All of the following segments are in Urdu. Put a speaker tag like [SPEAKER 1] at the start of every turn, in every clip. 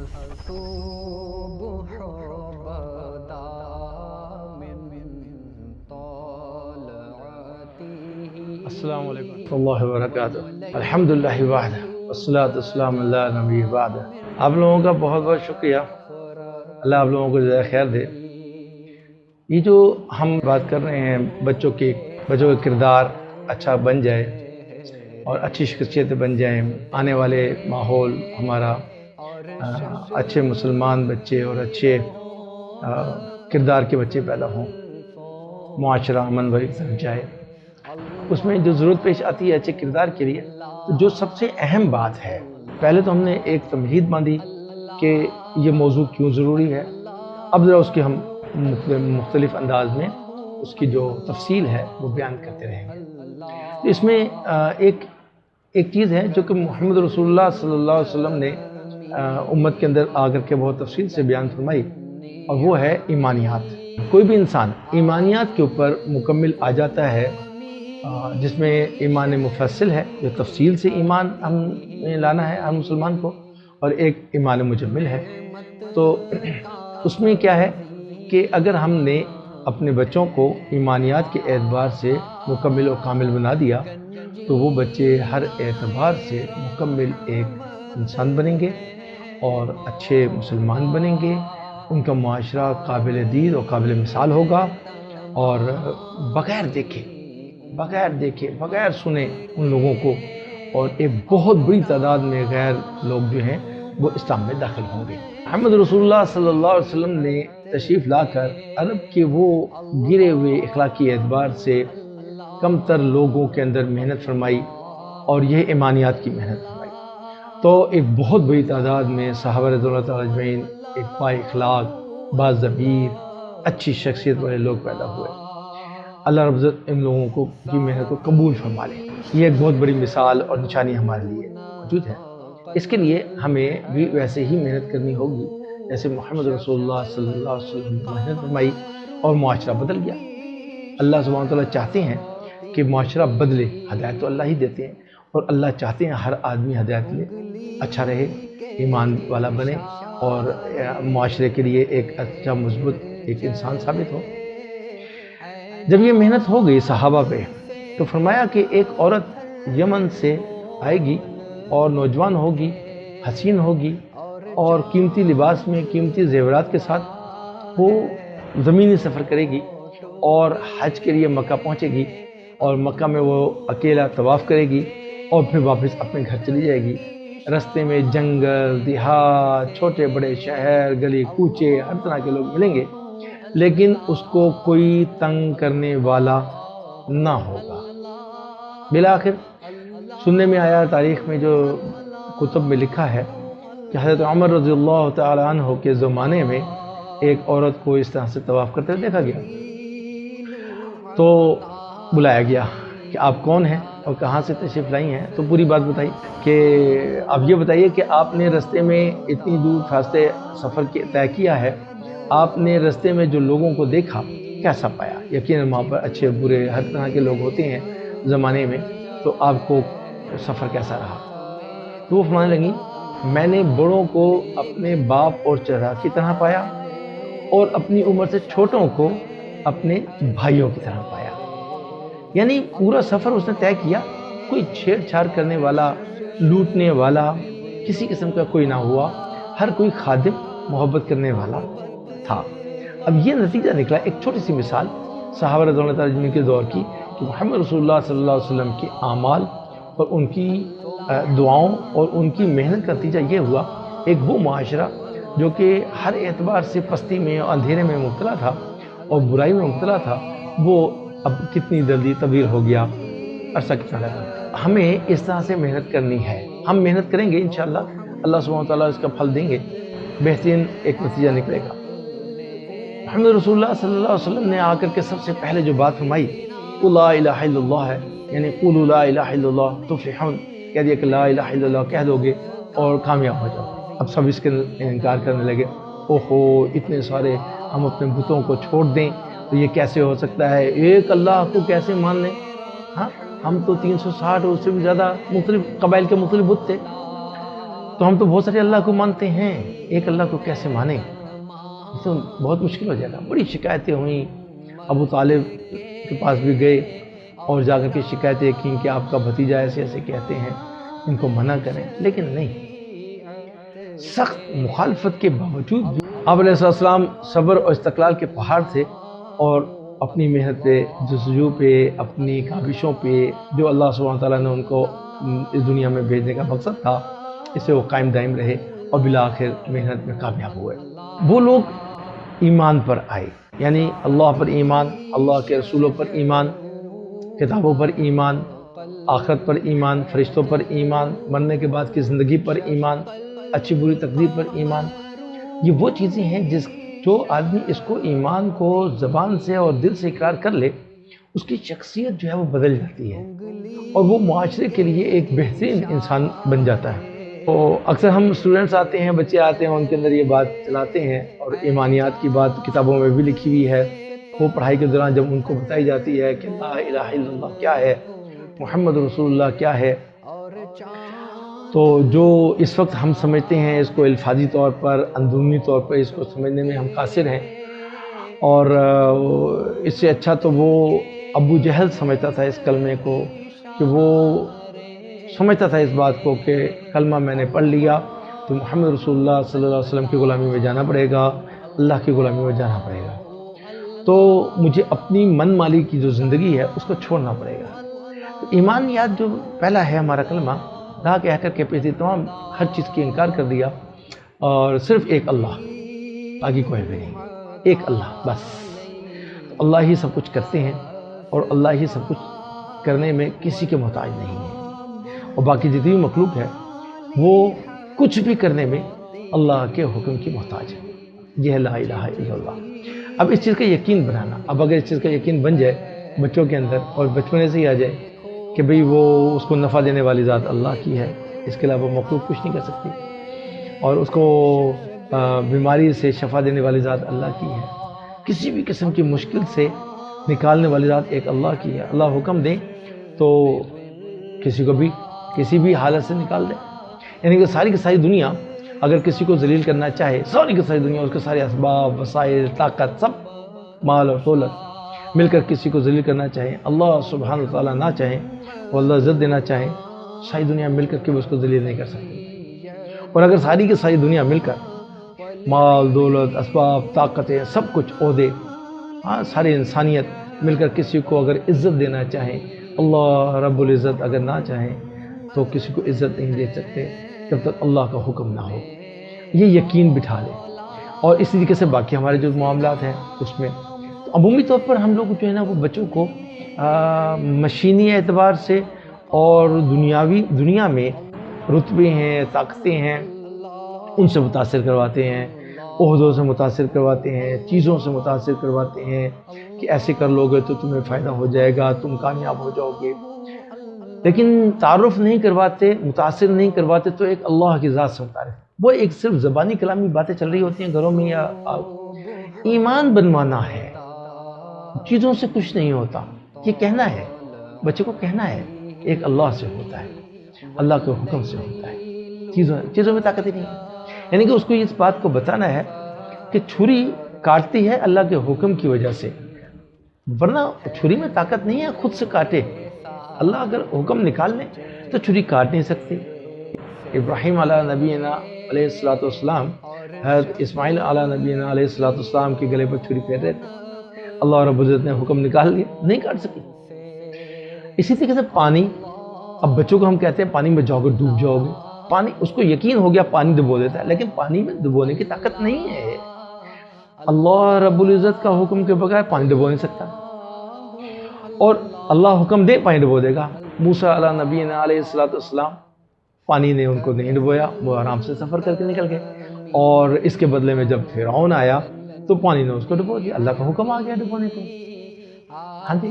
[SPEAKER 1] الصبح بدا من طلعته
[SPEAKER 2] السلام علیکم ورحمۃ اللہ وبرکاتہ۔ الحمد للہ وحدہ والصلاۃ والسلام علی نبی بعد۔ آپ لوگوں کا بہت بہت شکریہ، اللہ آپ لوگوں کو جزائے خیر دے۔ یہ جو ہم بات کر رہے ہیں بچوں کا کردار اچھا بن جائے اور اچھی شخصیتیں بن جائیں، آنے والے ماحول ہمارا اچھے مسلمان بچے اور اچھے کردار کے بچے پیدا ہوں، معاشرہ امن بھری بن جائے، اس میں جو ضرورت پیش آتی ہے اچھے کردار کے لیے، تو جو سب سے اہم بات ہے، پہلے تو ہم نے ایک تمہید باندھی کہ یہ موضوع کیوں ضروری ہے۔ اب ذرا اس کے ہم مختلف انداز میں اس کی جو تفصیل ہے وہ بیان کرتے رہیں گے۔ اس میں ایک چیز ہے جو کہ محمد رسول اللہ صلی اللہ علیہ وسلم نے امت کے اندر آ کر کے بہت تفصیل سے بیان فرمائی، اور وہ ہے ایمانیات۔ کوئی بھی انسان ایمانیات کے اوپر مکمل آ جاتا ہے، جس میں ایمان مفصل ہے، جو تفصیل سے ایمان ہم لانا ہے ہر مسلمان کو، اور ایک ایمان مجمل ہے۔ تو اس میں کیا ہے کہ اگر ہم نے اپنے بچوں کو ایمانیات کے اعتبار سے مکمل و کامل بنا دیا تو وہ بچے ہر اعتبار سے مکمل ایک انسان بنیں گے اور اچھے مسلمان بنیں گے، ان کا معاشرہ قابل دید اور قابل مثال ہوگا، اور بغیر دیکھے بغیر سنے ان لوگوں کو، اور ایک بہت بڑی تعداد میں غیر لوگ جو ہیں وہ اسلام میں داخل ہوں گے۔ محمد رسول اللہ صلی اللہ علیہ وسلم نے تشریف لا کر عرب کے وہ گرے ہوئے اخلاقی اعتبار سے کم تر لوگوں کے اندر محنت فرمائی، اور یہ ایمانیات کی محنت فرمائی، تو ایک بہت بڑی تعداد میں صحابہ رضی اللہ تعالیٰ اجمعین ایک با اخلاق، با ضمیر، اچھی شخصیت والے لوگ پیدا ہوئے۔ اللہ رب العزت ان لوگوں کی محنت کو قبول فرما لے۔ یہ ایک بہت بڑی مثال اور نشانی ہمارے لیے موجود ہے۔ اس کے لیے ہمیں بھی ویسے ہی محنت کرنی ہوگی جیسے محمد رسول اللہ صلی اللہ علیہ وسلم نے محنت فرمائی اور معاشرہ بدل گیا۔ اللہ سبحانہ وتعالیٰ چاہتے ہیں کہ معاشرہ بدلے، ہدایت تو اللہ ہی دیتے ہیں، اور اللہ چاہتے ہیں ہر آدمی ہدایت لے، اچھا رہے، ایمان والا بنے، اور معاشرے کے لیے ایک اچھا مثبت ایک انسان ثابت ہو۔ جب یہ محنت ہو گئی صحابہ پہ، تو فرمایا کہ ایک عورت یمن سے آئے گی اور نوجوان ہوگی، حسین ہوگی، اور قیمتی لباس میں قیمتی زیورات کے ساتھ وہ زمینی سفر کرے گی اور حج کے لیے مکہ پہنچے گی، اور مکہ میں وہ اکیلا طواف کرے گی اور پھر واپس اپنے گھر چلی جائے گی۔ رستے میں جنگل، دیہات، چھوٹے بڑے شہر، گلی کوچے، ہر طرح کے لوگ ملیں گے، لیکن اس کو کوئی تنگ کرنے والا نہ ہوگا۔ بالآخر سننے میں آیا، تاریخ میں جو کتب میں لکھا ہے کہ حضرت عمر رضی اللہ تعالی عنہ کے زمانے میں ایک عورت کو اس طرح سے طواف کرتے ہوئے دیکھا گیا، تو بلایا گیا کہ آپ کون ہیں اور کہاں سے تشریف لائی ہیں، تو پوری بات بتائی کہ اب یہ بتائیے کہ آپ نے رستے میں اتنی دور فاصلے سفر طے کیا ہے، آپ نے رستے میں جو لوگوں کو دیکھا کیسا پایا؟ یقیناً وہاں پر اچھے برے ہر طرح کے لوگ ہوتے ہیں زمانے میں، تو آپ کو سفر کیسا رہا؟ تو وہ فرمانے لگی، میں نے بڑوں کو اپنے باپ اور چچا کی طرح پایا، اور اپنی عمر سے چھوٹوں کو اپنے بھائیوں کی طرح پایا۔ یعنی پورا سفر اس نے طے کیا، کوئی چھیڑ چھاڑ کرنے والا، لوٹنے والا کسی قسم کا کوئی نہ ہوا، ہر کوئی خادم محبت کرنے والا تھا۔ اب یہ نتیجہ نکلا، ایک چھوٹی سی مثال صحابہ رضی اللہ عنہم کے دور کی، کہ محمد رسول اللہ صلی اللہ علیہ وسلم کی اعمال اور ان کی دعاؤں اور ان کی محنت کا نتیجہ یہ ہوا، ایک وہ معاشرہ جو کہ ہر اعتبار سے پستی میں اور اندھیرے میں مبتلا تھا اور برائی میں مبتلا تھا، وہ اب کتنی جلدی تبدیل ہو گیا، عرصہ کتنا لگا۔ ہمیں اس طرح سے محنت کرنی ہے، ہم محنت کریں گے انشاءاللہ اللہ سبحانہ وتعالیٰ اس کا پھل دیں گے، بہترین ایک نتیجہ نکلے گا۔ محمد رسول اللہ صلی اللہ علیہ وسلم نے آ کر کے سب سے پہلے جو بات فرمائی وہ لا الہ الا اللہ ہے، یعنی قولوا لا الہ الا اللہ تفلحون، کہہ دیا کہ لا الہ الا اللہ کہہ دو گے اور کامیاب ہو جاؤ۔ اب سب اس کے انکار کرنے لگے، اوہو اتنے سارے، ہم اپنے بتوں کو چھوڑ دیں تو یہ کیسے ہو سکتا ہے، ایک اللہ کو کیسے مان لیں، ہاں ہم تو 360 اور اس سے بھی زیادہ مختلف قبائل کے مختلف بت تھے۔ تو ہم تو بہت سارے اللہ کو مانتے ہیں، ایک اللہ کو کیسے مانیں؟ یہ تو بہت مشکل ہو جائے گا۔ بڑی شکایتیں ہوئیں، ابو طالب کے پاس بھی گئے اور جا کر کے شکایتیں کی کہ آپ کا بھتیجا ایسے ایسے کہتے ہیں، ان کو منع کریں، لیکن نہیں، سخت مخالفت کے باوجود بھی آپ علیہ السلام صبر اور استقلال کے پہاڑ تھے، اور اپنی محنت پہ، جستجو پہ، اپنی کاوشوں پہ، جو اللہ سبحانہ تعالیٰ نے ان کو اس دنیا میں بھیجنے کا مقصد تھا، اس سے وہ قائم دائم رہے اور بالآخر محنت میں کامیاب ہوئے۔ وہ لوگ ایمان پر آئے، یعنی اللہ پر ایمان، اللہ کے رسولوں پر ایمان، کتابوں پر ایمان، آخرت پر ایمان، فرشتوں پر ایمان، مرنے کے بعد کی زندگی پر ایمان، اچھی بری تقدیر پر ایمان۔ یہ وہ چیزیں ہیں جو آدمی اس کو ایمان کو زبان سے اور دل سے اقرار کر لے، اس کی شخصیت جو ہے وہ بدل جاتی ہے اور وہ معاشرے کے لیے ایک بہترین انسان بن جاتا ہے۔ تو اکثر ہم اسٹوڈنٹس آتے ہیں، بچے آتے ہیں، ان کے اندر یہ بات چلاتے ہیں، اور ایمانیات کی بات کتابوں میں بھی لکھی ہوئی ہے۔ وہ پڑھائی کے دوران جب ان کو بتائی جاتی ہے کہ لا الہ الا اللہ کیا ہے، محمد رسول اللہ کیا ہے، تو جو اس وقت ہم سمجھتے ہیں اس کو الفاظی طور پر، اندرونی طور پر اس کو سمجھنے میں ہم قاصر ہیں، اور اس سے اچھا تو وہ ابو جہل سمجھتا تھا اس کلمے کو، کہ وہ سمجھتا تھا اس بات کو کہ کلمہ میں نے پڑھ لیا تو محمد رسول اللہ صلی اللہ علیہ وسلم کی غلامی میں جانا پڑے گا، اللہ کی غلامی میں جانا پڑے گا، تو مجھے اپنی من مالی کی جو زندگی ہے اس کو چھوڑنا پڑے گا۔ تو ایمانیات جو پہلا ہے ہمارا کلمہ، لا کہہ کر کے پیچھے تمام ہر چیز کی انکار کر دیا، اور صرف ایک اللہ، باقی کوئی بھی نہیں، ایک اللہ بس۔ تو اللہ ہی سب کچھ کرتے ہیں، اور اللہ ہی سب کچھ کرنے میں کسی کے محتاج نہیں ہے، اور باقی جتنی بھی مخلوق ہے وہ کچھ بھی کرنے میں اللہ کے حکم کی محتاج ہے۔ یہ ہے لا الہ الا اللہ۔ اب اس چیز کا یقین بنانا، اب اگر اس چیز کا یقین بن جائے بچوں کے اندر، اور بچپنے سے ہی آ جائے کہ بھئی وہ اس کو نفع دینے والی ذات اللہ کی ہے، اس کے علاوہ مخلوق کچھ نہیں کر سکتی، اور اس کو بیماری سے شفا دینے والی ذات اللہ کی ہے، کسی بھی قسم کی مشکل سے نکالنے والی ذات ایک اللہ کی ہے۔ اللہ حکم دیں تو کسی کو بھی کسی بھی حالت سے نکال دیں، یعنی کہ ساری کی ساری دنیا اگر کسی کو ذلیل کرنا چاہے، ساری کی ساری دنیا، اس کے سارے اسباب، وسائل، طاقت، سب مال اور دولت مل کر کسی کو ذلیل کرنا چاہے، اللہ سبحانہ وتعالیٰ نہ چاہیں، وہ اللہ عزت دینا چاہیں، ساری دنیا مل کر کے وہ اس کو ذلیل نہیں کر سکتی۔ اور اگر ساری کی ساری دنیا مل کر مال، دولت، اسباب، طاقتیں، سب کچھ، عہدے، ساری انسانیت مل کر کسی کو اگر عزت دینا چاہیں، اللہ رب العزت اگر نہ چاہیں تو کسی کو عزت نہیں دے سکتے جب تک اللہ کا حکم نہ ہو۔ یہ یقین بٹھا لیں، اور اسی طریقے سے باقی ہمارے جو معاملات ہیں اس میں تو عمومی طور پر ہم لوگ جو ہے نا وہ بچوں کو مشینی اعتبار سے اور دنیا میں رتبے ہیں، طاقتیں ہیں، ان سے متاثر کرواتے ہیں، عہدوں سے متاثر کرواتے ہیں، چیزوں سے متاثر کرواتے ہیں کہ ایسے کر لو گے تو تمہیں فائدہ ہو جائے گا، تم کامیاب ہو جاؤ گے، لیکن تعارف نہیں کرواتے، متاثر نہیں کرواتے تو ایک اللہ کی ذات سے متعارف۔ وہ ایک صرف زبانی کلامی باتیں چل رہی ہوتی ہیں گھروں میں، یا ایمان بنوانا ہے، چیزوں سے کچھ نہیں ہوتا، یہ کہنا ہے بچے کو، کہنا ہے ایک اللہ سے ہوتا ہے، اللہ کے حکم سے ہوتا ہے، چیزوں میں طاقت ہی نہیں ہے، یعنی کہ اس کو اس بات کو بتانا ہے کہ چھری کاٹتی ہے اللہ کے حکم کی وجہ سے، ورنہ چھری میں طاقت نہیں ہے خود سے کاٹے، اللہ اگر حکم نکال لے تو چھری کاٹ نہیں سکتی۔ ابراہیم علیہ نبینا علیہ الصلوۃ والسلام حضرت اسماعیل علیہ نبینا علیہ الصلوۃ والسلام کے گلے پر چھری پھیر رہے تھے، اللہ رب العزت نے حکم نکال لیا، نہیں کاٹ سکی۔ اسی طریقے سے پانی، اب بچوں کو ہم کہتے ہیں پانی میں جاؤ گے ڈوب جاؤ گے، پانی اس کو یقین ہو گیا پانی ڈبو دیتا ہے، لیکن پانی میں ڈبونے کی طاقت نہیں ہے، اللہ رب العزت کا حکم کے بغیر پانی ڈبو نہیں سکتا، اور اللہ حکم دے پانی ڈبو دے گا۔ موسیٰ علیہ نبینا علیہ الصلوۃ والسلام، پانی نے ان کو نہیں ڈبویا، وہ آرام سے سفر کر کے نکل گئے، اور اس کے بدلے میں جب فرعون آیا تو پانی نے اس کو ڈبو دیا، اللہ کا حکم آ گیا ڈبونے کو۔ ہاں جی،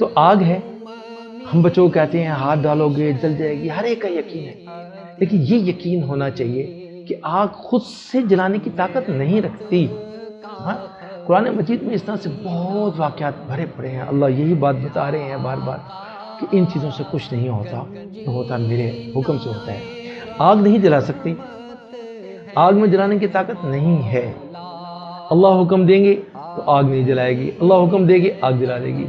[SPEAKER 2] تو آگ ہے، ہم بچوں کو کہتے ہیں ہاتھ ڈالو گے جل جائے گی، ہر ایک کا یقین ہے، لیکن یہ یقین ہونا چاہیے کہ آگ خود سے جلانے کی طاقت نہیں رکھتی۔ ہاں، قرآن مجید میں اس طرح سے بہت واقعات بھرے پڑے ہیں، اللہ یہی بات بتا رہے ہیں بار بار کہ ان چیزوں سے کچھ نہیں ہوتا، جو ہوتا میرے حکم سے ہوتا ہے۔ آگ نہیں جلا سکتی، آگ میں جلانے کی طاقت نہیں ہے۔ اللہ حکم دیں گے تو آگ نہیں جلائے گی، اللہ حکم دے گی آگ جلا دے گی۔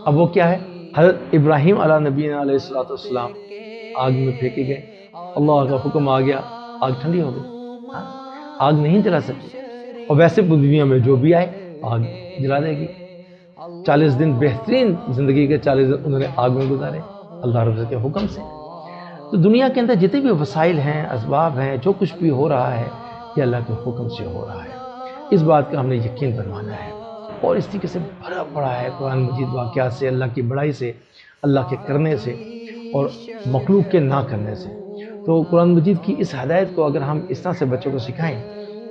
[SPEAKER 2] اب وہ کیا ہے؟ حضرت ابراہیم علیہ نبینا علیہ السلام آگ میں پھینکے گئے، اللہ کا حکم آ گیا، آگ ٹھنڈی ہو گئی، آگ نہیں جلا سکتی۔ اور ویسے دنیا میں جو بھی آئے آگ جلا دے گی۔ 40 دن بہترین زندگی کے 40 دن انہوں نے آگ میں گزارے اللہ رب العزت کے حکم سے۔ تو دنیا کے اندر جتنے بھی وسائل ہیں، اسباب ہیں، جو کچھ بھی ہو رہا ہے یہ اللہ کے حکم سے ہو رہا ہے، اس بات کا ہم نے یقین بنوانا ہے۔ اور اس طریقے سے بھرا پڑا ہے قرآن مجید واقعات سے، اللہ کی بڑائی سے، اللہ کے کرنے سے اور مخلوق کے نہ کرنے سے۔ تو قرآن مجید کی اس ہدایت کو اگر ہم اس طرح سے بچوں کو سکھائیں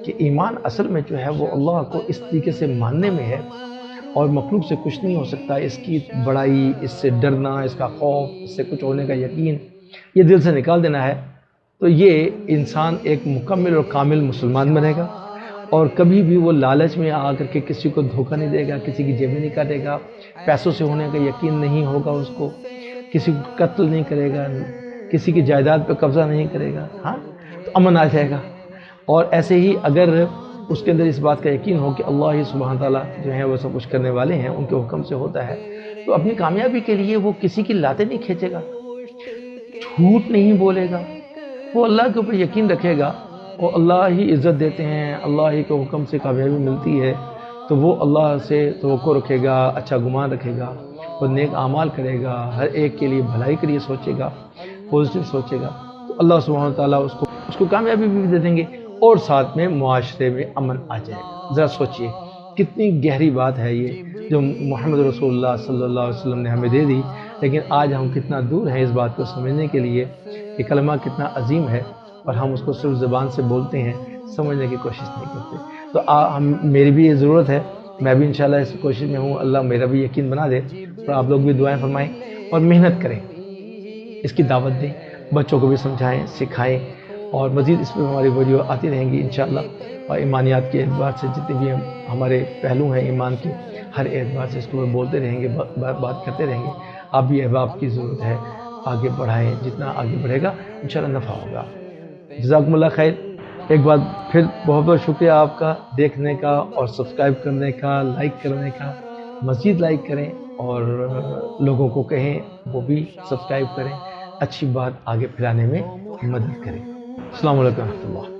[SPEAKER 2] کہ ایمان اصل میں جو ہے وہ اللہ کو اس طریقے سے ماننے میں ہے، اور مخلوق سے کچھ نہیں ہو سکتا، اس کی بڑائی، اس سے ڈرنا، اس کا خوف، اس سے کچھ ہونے کا یقین یہ دل سے نکال دینا ہے، تو یہ انسان ایک مکمل اور کامل مسلمان بنے گا، اور کبھی بھی وہ لالچ میں آ کر کے کسی کو دھوکہ نہیں دے گا، کسی کی جیبیں نہیں کاٹے گا، پیسوں سے ہونے کا یقین نہیں ہوگا اس کو، کسی کو قتل نہیں کرے گا، کسی کی جائیداد پہ قبضہ نہیں کرے گا، ہاں تو امن آ جائے گا۔ اور ایسے ہی اگر اس کے اندر اس بات کا یقین ہو کہ اللہ ہی سبحانہ تعالیٰ جو ہیں وہ سب کچھ کرنے والے ہیں، ان کے حکم سے ہوتا ہے، تو اپنی کامیابی کے لیے وہ کسی کی لاتیں نہیں کھینچے گا، جھوٹ نہیں بولے گا، وہ اللہ کے اوپر یقین رکھے گا، اور اللہ ہی عزت دیتے ہیں، اللہ ہی کے حکم سے کامیابی ملتی ہے، تو وہ اللہ سے توقع رکھے گا، اچھا گمان رکھے گا، اور نیک اعمال کرے گا، ہر ایک کے لیے بھلائی کے لیے سوچے گا، پازیٹیو سوچے گا، تو اللہ سبحانہ تعالیٰ اس کو کامیابی بھی دے دیں گے، اور ساتھ میں معاشرے میں امن آ جائے گا۔ ذرا سوچئے کتنی گہری بات ہے یہ جو محمد رسول اللہ صلی اللہ علیہ وسلم نے ہمیں دے دی، لیکن آج ہم کتنا دور ہیں اس بات کو سمجھنے کے لیے کہ کلمہ کتنا عظیم ہے، اور ہم اس کو صرف زبان سے بولتے ہیں، سمجھنے کی کوشش نہیں کرتے۔ تو میری بھی یہ ضرورت ہے، میں بھی انشاءاللہ اس کوشش میں ہوں، اللہ میرا بھی یقین بنا دے، اور آپ لوگ بھی دعائیں فرمائیں اور محنت کریں، اس کی دعوت دیں، بچوں کو بھی سمجھائیں، سکھائیں، اور مزید اس پہ ہماری ویڈیو آتی رہیں گی انشاءاللہ، اور ایمانیات کے اعتبار سے جتنے بھی ہمارے پہلو ہیں ایمان کے، ہر اعتبار سے اس کو بولتے رہیں گے، بات کرتے رہیں گے۔ آپ بھی احباب کی ضرورت ہے، آگے بڑھائیں، جتنا آگے بڑھے گا انشاءاللہ نفع ہوگا۔ جزاکم اللہ خیر۔ ایک بار پھر بہت بہت شکریہ آپ کا دیکھنے کا اور سبسکرائب کرنے کا، لائک کرنے کا، مزید لائک کریں اور لوگوں کو کہیں وہ بھی سبسکرائب کریں، اچھی بات آگے پھیلانے میں مدد کریں۔ السلام علیکم و رحمۃ اللہ۔